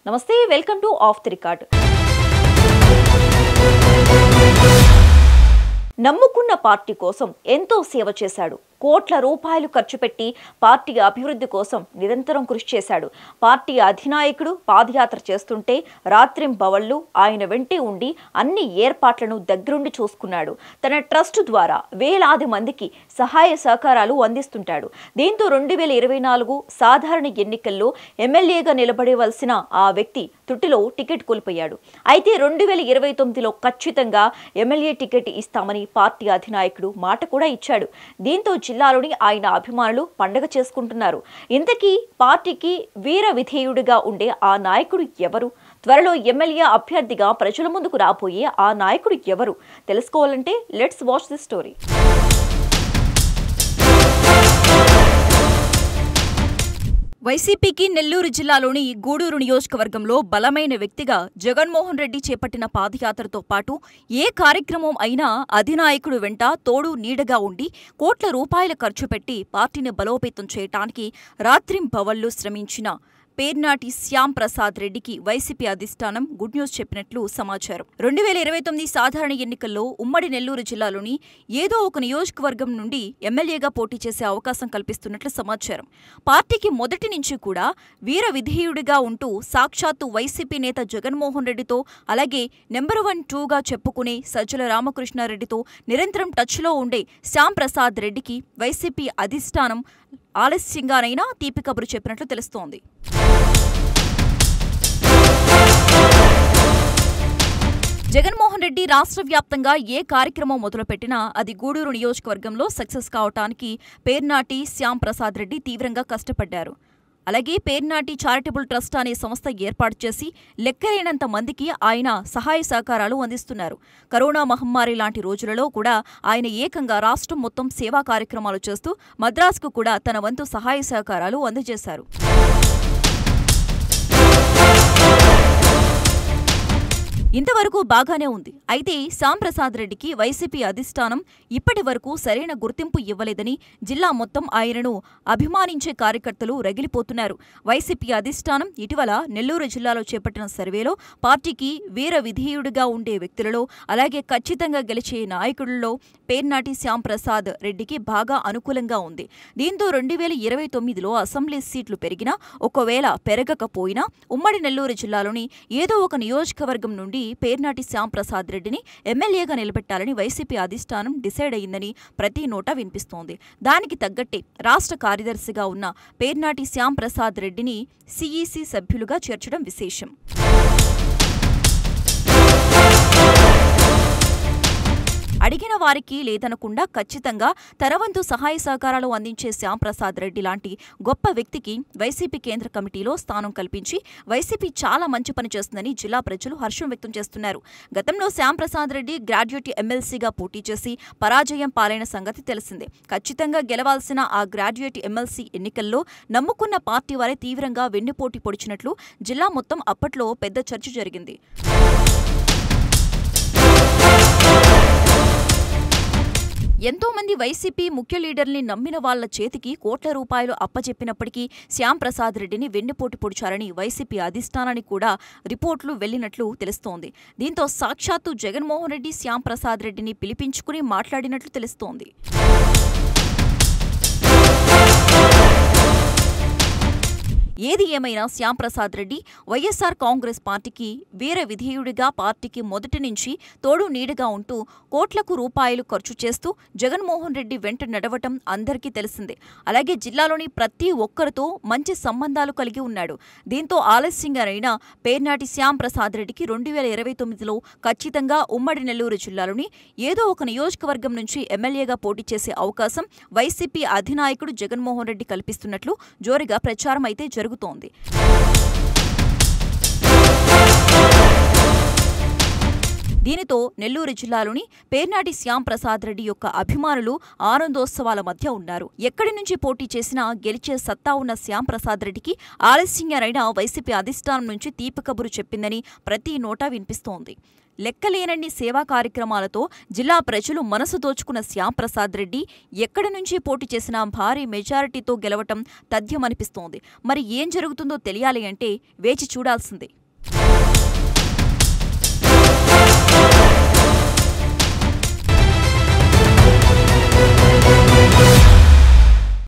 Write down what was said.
నమస్తే, welcome to of the record. నమ్ముకున్న party కోసం ఎంతో సేవ చేశాడు. కోట్ల రూపాయలు ఖర్చు పెట్టి పార్టీ అభివృద్ధి కోసం నిరంతరం కృషి చేశాడు. పార్టీ అధినాయకుడు పాదయాత్ర చేస్తుంటే రాత్రింబవళ్లు ఆయన వెంటే ఉండి అన్ని ఏర్పాట్లను దగ్గరుండి చూసుకున్నాడు. తన ట్రస్ట్ ద్వారా వేలాది మందికి సహాయ సహకారాలు అందిస్తుంటాడు. దీంతో 2024 సాధారణ ఎన్నికల్లో ఎమ్మెల్యేగా నిలబడవలసిన ఆ వ్యక్తి తుట్టిలో టికెట్ కోల్పోయాడు. అయితే 2029లో ఖచ్చితంగా ఎమ్మెల్యే టికెట్ ఇస్తామని పార్టీ అధినాయకుడు మాట కూడా ఇచ్చాడు. దీంతో జిల్లాలోని ఆయన అభిమానులు పండగ చేసుకుంటున్నారు. ఇంతకీ పార్టీకి వీర విధేయుడిగా ఉండే ఆ నాయకుడు ఎవరు? త్వరలో ఎమ్మెల్యే అభ్యర్థిగా ప్రజల ముందుకు రాబోయే ఆ నాయకుడు ఎవరు? తెలుసుకోవాలంటే లెట్స్ వాచ్ ది స్టోరీ. వైసీపీకి నెల్లూరు జిల్లాలోని గూడూరు నియోజకవర్గంలో బలమైన వ్యక్తిగా జగన్మోహన్ రెడ్డి చేపట్టిన పాదయాత్రతో పాటు ఏ కార్యక్రమం అయినా అధినాయకుడు వెంట తోడు నీడగా ఉండి కోట్ల రూపాయల ఖర్చు పెట్టి పార్టీని బలోపేతం చేయటానికి రాత్రింబవళ్లు శ్రమించిన పేర్నాటి శ్యామ్ ప్రసాద్ రెడ్డికి వైసీపీ అధిష్టానం గుడ్ న్యూస్ చెప్పినట్లు సమాచారం. 2029 సాధారణ ఎన్నికల్లో ఉమ్మడి నెల్లూరు జిల్లాలోని ఏదో ఒక నియోజకవర్గం నుండి ఎమ్మెల్యేగా పోటీ చేసే అవకాశం కల్పిస్తున్నట్లు సమాచారం. పార్టీకి మొదటి నుంచి కూడా వీర విధేయుడిగా ఉంటూ సాక్షాత్తు వైసీపీ నేత జగన్మోహన్ రెడ్డితో, అలాగే నెంబర్ 1, 2గా చెప్పుకునే సజ్జల రామకృష్ణారెడ్డితో నిరంతరం టచ్లో ఉండే శ్యామ్ ప్రసాద్ రెడ్డికి వైసీపీ అధిష్టానం ఆలస్యంగానైనా తీపి కబురు చెప్పినట్లు తెలుస్తోంది. జగన్మోహన్ రెడ్డి రాష్ట్ర వ్యాప్తంగా ఏ కార్యక్రమం మొదలుపెట్టినా అది గూడూరు నియోజకవర్గంలో సక్సెస్ కావటానికి పేర్నాటి శ్యామ్ ప్రసాద్ రెడ్డి తీవ్రంగా కష్టపడ్డారు. అలాగే పేర్నాటి చారిటబుల్ ట్రస్ట్ అనే సంస్థ ఏర్పాటు చేసి లెక్కలేనంత మందికి ఆయన సహాయ సహకారాలు అందిస్తున్నారు. కరోనా మహమ్మారి లాంటి రోజులలో కూడా ఆయన ఏకంగా రాష్ట్రం మొత్తం సేవా కార్యక్రమాలు చేస్తూ మద్రాసుకు కూడా తన వంతు సహాయ సహకారాలు అందజేశారు. ఇంతవరకు బాగానే ఉంది. అయితే శ్యామ్ ప్రసాద్ రెడ్డికి వైసీపీ అధిష్టానం ఇప్పటి వరకు సరైన గుర్తింపు ఇవ్వలేదని జిల్లా మొత్తం ఆయనను అభిమానించే కార్యకర్తలు రగిలిపోతున్నారు. వైసీపీ అధిష్టానం ఇటీవల నెల్లూరు జిల్లాలో చేపట్టిన సర్వేలో పార్టీకి వీర విధేయుడిగా ఉండే వ్యక్తులలో, అలాగే ఖచ్చితంగా గెలిచే నాయకులలో పేర్నాటి శ్యామ్ ప్రసాద్ రెడ్డికి బాగా అనుకూలంగా ఉంది. దీంతో 2029లో అసెంబ్లీ సీట్లు పెరిగినా, ఒకవేళ పెరగకపోయినా ఉమ్మడి నెల్లూరు జిల్లాలోని ఏదో ఒక నియోజకవర్గం నుండి పేర్నాటి శ్యామ్ ప్రసాద్ రెడ్డిని ఎమ్మెల్యేగా నిలబెట్టాలని వైసీపీ అధిష్టానం డిసైడ్ అయ్యిందని ప్రతి నోటా వినిపిస్తోంది. దానికి తగ్గట్టే రాష్ట్ర కార్యదర్శిగా ఉన్న పేర్నాటి శ్యామ్ ప్రసాద్ రెడ్డిని సిఈసి సభ్యులుగా చేర్చడం విశేషం. అడిగిన వారికి లేదనకుండా ఖచ్చితంగా తనవంతు సహాయ సహకారాలు అందించే శ్యామ్ ప్రసాద్ రెడ్డి లాంటి గొప్ప వ్యక్తికి వైసీపీ కేంద్ర కమిటీలో స్థానం కల్పించి వైసీపీ చాలా మంచి పని చేస్తుందని జిల్లా ప్రజలు హర్షం వ్యక్తం చేస్తున్నారు. గతంలో శ్యామ్ ప్రసాద్ రెడ్డి గ్రాడ్యుయేట్ ఎమ్మెల్సీగా పోటీ చేసి పరాజయం పాలైన సంగతి తెలిసిందే. ఖచ్చితంగా గెలవాల్సిన ఆ గ్రాడ్యుయేట్ ఎమ్మెల్సీ ఎన్నికల్లో నమ్ముకున్న పార్టీ వారే తీవ్రంగా వెన్నుపోటీ పొడిచినట్లు జిల్లా మొత్తం అప్పట్లో పెద్ద చర్చ జరిగింది. ఎంతో మంది వైసీపీ ముఖ్య లీడర్ని నమ్మిన వాళ్ల చేతికి కోట్ల రూపాయలు అప్పచెప్పినప్పటికీ శ్యామ్ ప్రసాద్ రెడ్డిని వెన్నుపోటు పొడిచారని వైసీపీ అధిష్టానానికి కూడా రిపోర్టులు వెళ్లినట్లు తెలుస్తోంది. దీంతో సాక్షాత్తు జగన్మోహన్ రెడ్డి శ్యామ్ ప్రసాద్ రెడ్డిని పిలిపించుకుని మాట్లాడినట్లు తెలుస్తోంది. ఏది ఏమైనా శ్యామ్ ప్రసాద్ రెడ్డి వైఎస్ఆర్ కాంగ్రెస్ పార్టీకి వీర విధేయుడిగా పార్టీకి మొదటి నుంచి తోడు నీడగా ఉంటూ కోట్లకు రూపాయలు ఖర్చు చేస్తూ జగన్మోహన్ రెడ్డి వెంట నడవటం అందరికీ తెలిసిందే. అలాగే జిల్లాలోని ప్రతి ఒక్కరితో మంచి సంబంధాలు కలిగి ఉన్నాడు. దీంతో ఆలస్యంగానైనా పేర్నాటి శ్యామ్ ప్రసాద్ రెడ్డికి 2029లో ఖచ్చితంగా ఉమ్మడి నెల్లూరు జిల్లాలోని ఏదో ఒక నియోజకవర్గం నుంచి ఎమ్మెల్యేగా పోటీ చేసే అవకాశం వైసీపీ అధినాయకుడు జగన్మోహన్ రెడ్డి కల్పిస్తున్నట్లు జోరుగా ప్రచారం అయితే జరుగుతోంది. దీనితో నెల్లూరు జిల్లాలోని పేర్నాటి శ్యామ్ ప్రసాద్ రెడ్డి యొక్క అభిమానులు ఆనందోత్సవాల మధ్య ఉన్నారు. ఎక్కడి నుంచి పోటీ చేసినా గెలిచే సత్తా ఉన్న శ్యామ్ ప్రసాద్ రెడ్డికి ఆలస్యంగానైనా వైసీపీ అధిష్టానం నుంచి తీపి కబురు చెప్పిందని ప్రతి నోటా వినిపిస్తోంది. లెక్కలేనన్ని సేవా కార్యక్రమాలతో జిల్లా ప్రజలు మనసు దోచుకున్న శ్యాంప్రసాద్ రెడ్డి ఎక్కడి నుంచి పోటీ చేసినా భారీ మెజారిటీతో గెలవటం తథ్యమనిపిస్తోంది. మరి ఏం జరుగుతుందో తెలియాలి అంటే వేచి చూడాల్సిందే.